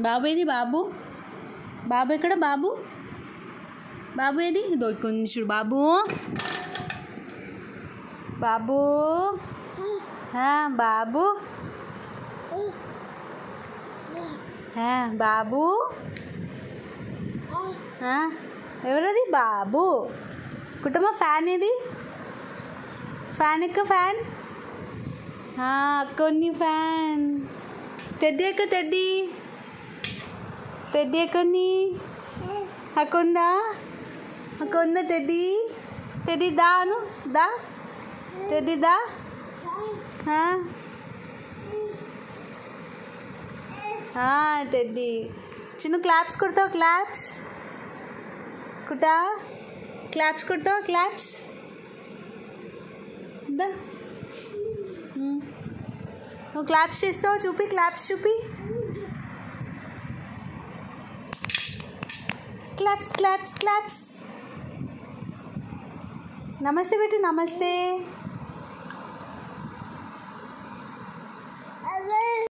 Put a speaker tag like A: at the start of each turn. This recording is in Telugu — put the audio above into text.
A: బాబు ఏది బాబు? బాబు ఎక్కడ బాబు? బాబు ఏది? ఇదో కొంచెం బాబు బాబు బాబు బాబు ఎవరది బాబు? కుటుంబ ఫ్యాన్ ఏది? ఫ్యాన్ ఎక్క ఫ్యాన్ కొన్ని ఫ్యాన్ టెడ్డీ ఎక్క టెడ్డీ టెడ్డీ ఎక్కంది అక్కందా అక్కందా టెడ్డీ టెడ్డీ దా అను దా టెడ్డీ దా టెడ్డీ చిన్న క్లాప్స్ కొడతావు క్లాప్స్ కుటా క్లాప్స్ కొడతావు క్లాప్స్ దా నువ్వు క్లాప్స్ చేస్తావు చూపి క్లాప్స్ చూపి క్లాప్స్ క్లాప్స్ క్లాప్స్ నమస్తే బేటు నమస్తే